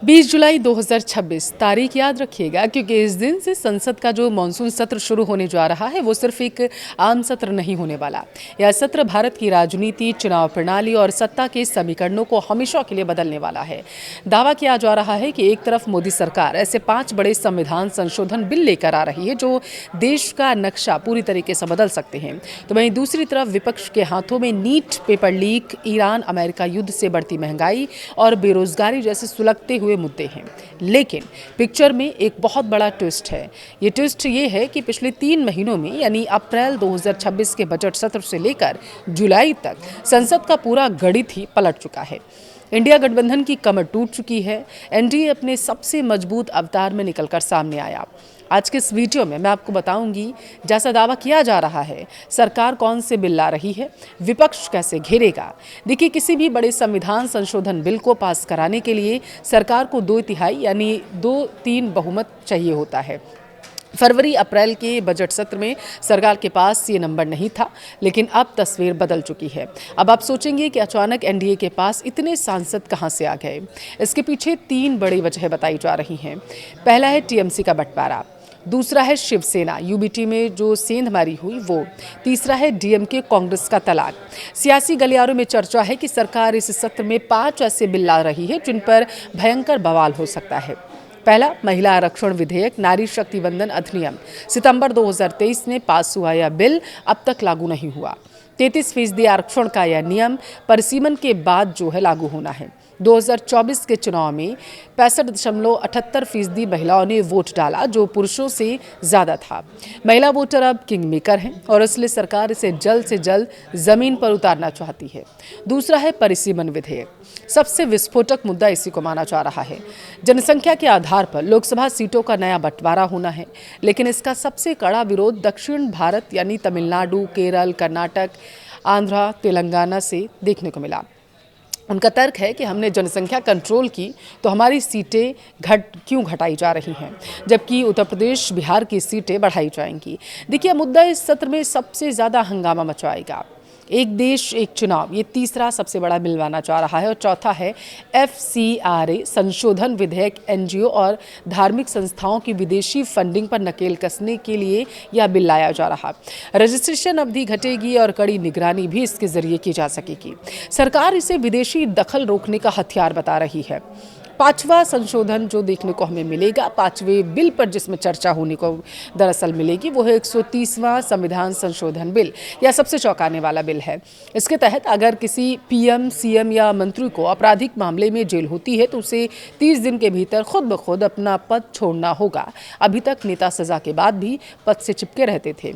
20 जुलाई 2026 तारीख याद रखिएगा, क्योंकि इस दिन से संसद का जो मानसून सत्र शुरू होने जा रहा है वो सिर्फ एक आम सत्र नहीं होने वाला। यह सत्र भारत की राजनीति, चुनाव प्रणाली और सत्ता के समीकरणों को हमेशा के लिए बदलने वाला है। दावा किया जा रहा है कि एक तरफ मोदी सरकार ऐसे 5 बड़े संविधान संशोधन बिल लेकर आ रही है जो देश का नक्शा पूरी तरीके से बदल सकते हैं, तो वहीं दूसरी तरफ विपक्ष के हाथों में NEET, paper leak, Iran America युद्ध से बढ़ती महंगाई और बेरोजगारी जैसे सुलगते हुए मुद्दे हैं। लेकिन पिक्चर में एक बहुत बड़ा ट्विस्ट है। ये ट्विस्ट ये है कि पिछले 3 महीनों में यानी अप्रैल 2026 के बजट सत्र से लेकर जुलाई तक संसद का पूरा गणित ही पलट चुका है। इंडिया गठबंधन की कमर टूट चुकी है। एनडीए अपने सबसे मजबूत अवतार में निकलकर सामने आया। आज के इस वीडियो में मैं आपको बताऊंगी, जैसा दावा किया जा रहा है, सरकार कौन से बिल ला रही है, विपक्ष कैसे घेरेगा। देखिए, किसी भी बड़े संविधान संशोधन बिल को पास कराने के लिए सरकार को 2/3 यानी 2/3 बहुमत चाहिए होता है। फरवरी अप्रैल के बजट सत्र में सरकार के पास ये नंबर नहीं था, लेकिन अब तस्वीर बदल चुकी है। अब आप सोचेंगे कि अचानक एनडीए के पास इतने सांसद कहां से आ गए। इसके पीछे 3 बड़ी वजह बताई जा रही हैं। पहला है टीएमसी का बंटवारा, दूसरा है शिवसेना यूबीटी में जो सेंधमारी हुई वो, तीसरा है डीएमके कांग्रेस का तलाक। सियासी गलियारों में चर्चा है कि सरकार इस सत्र में 5 ऐसे बिल ला रही है जिन पर भयंकर बवाल हो सकता है। पहला, महिला आरक्षण विधेयक, नारी शक्ति वंदन अधिनियम। सितंबर 2023 में पास हुआ यह बिल अब तक लागू नहीं हुआ। 33% आरक्षण का यह नियम परिसीमन के बाद जो है लागू होना है। 2024 के चुनाव में 65.78% महिलाओं ने वोट डाला, जो पुरुषों से ज्यादा था। महिला वोटर अब किंग मेकर हैं और इसलिए सरकार इसे जल्द से जल्द जमीन पर उतारना चाहती है। दूसरा है परिसीमन विधेयक। सबसे विस्फोटक मुद्दा इसी को माना जा रहा है। जनसंख्या के आधार पर लोकसभा सीटों का नया बंटवारा होना है, लेकिन इसका सबसे कड़ा विरोध दक्षिण भारत यानी तमिलनाडु, केरल, कर्नाटक, आंध्र, तेलंगाना से देखने को मिला। उनका तर्क है कि हमने जनसंख्या कंट्रोल की तो हमारी सीटें क्यों घटाई जा रही हैं, जबकि उत्तर प्रदेश, बिहार की सीटें बढ़ाई जाएंगी। देखिए, मुद्दा इस सत्र में सबसे ज़्यादा हंगामा मचाएगा। एक देश एक चुनाव, ये तीसरा सबसे बड़ा बिल माना जा रहा है। और चौथा है FCRA संशोधन विधेयक। एनजीओ और धार्मिक संस्थाओं की विदेशी फंडिंग पर नकेल कसने के लिए यह बिल लाया जा रहा। रजिस्ट्रेशन अवधि घटेगी और कड़ी निगरानी भी इसके जरिए की जा सकेगी। सरकार इसे विदेशी दखल रोकने का हथियार बता रही है। 5वां संशोधन जो देखने को हमें मिलेगा, 5वें बिल पर जिसमें चर्चा होने को दरअसल मिलेगी, वो है 130वां संविधान संशोधन बिल। यह सबसे चौंकाने वाला बिल है। इसके तहत अगर किसी पीएम, सीएम या मंत्री को आपराधिक मामले में जेल होती है तो उसे 30 दिन के भीतर खुद ब खुद अपना पद छोड़ना होगा। अभी तक नेता सजा के बाद भी पद से चिपके रहते थे,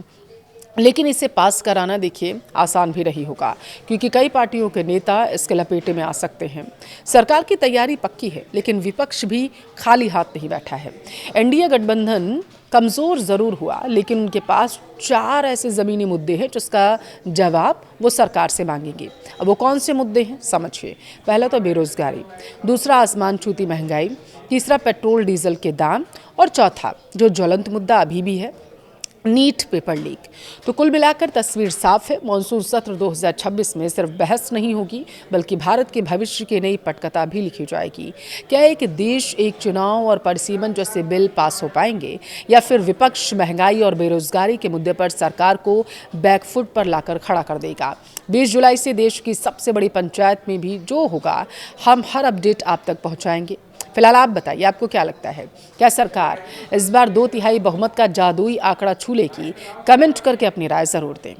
लेकिन इसे पास कराना देखिए आसान भी नहीं होगा, क्योंकि कई पार्टियों के नेता इसके लपेटे में आ सकते हैं। सरकार की तैयारी पक्की है, लेकिन विपक्ष भी खाली हाथ नहीं बैठा है। एनडीए गठबंधन कमज़ोर ज़रूर हुआ, लेकिन उनके पास 4 ऐसे ज़मीनी मुद्दे हैं जिसका जवाब वो सरकार से मांगेंगे। अब वो कौन से मुद्दे हैं, समझिए। पहला तो बेरोज़गारी, दूसरा आसमान छूती महंगाई, तीसरा पेट्रोल डीजल के दाम, और चौथा जो ज्वलंत मुद्दा अभी भी है, नीट, पेपर लीक। तो कुल मिलाकर तस्वीर साफ है। मानसून सत्र 2026 में सिर्फ बहस नहीं होगी, बल्कि भारत के भविष्य की नई पटकथा भी लिखी जाएगी। क्या एक देश, एक चुनाव और परिसीमन जैसे बिल पास हो पाएंगे, या फिर विपक्ष महंगाई और बेरोजगारी के मुद्दे पर सरकार को बैकफुट पर लाकर खड़ा कर देगा। 20 जुलाई से देश की सबसे बड़ी पंचायत में भी जो होगा, हम हर अपडेट आप तक पहुँचाएंगे। फिलहाल आप बताइए, आपको क्या लगता है, क्या सरकार इस बार 2/3 बहुमत का जादुई आंकड़ा छू लेगी? कमेंट करके अपनी राय जरूर दें।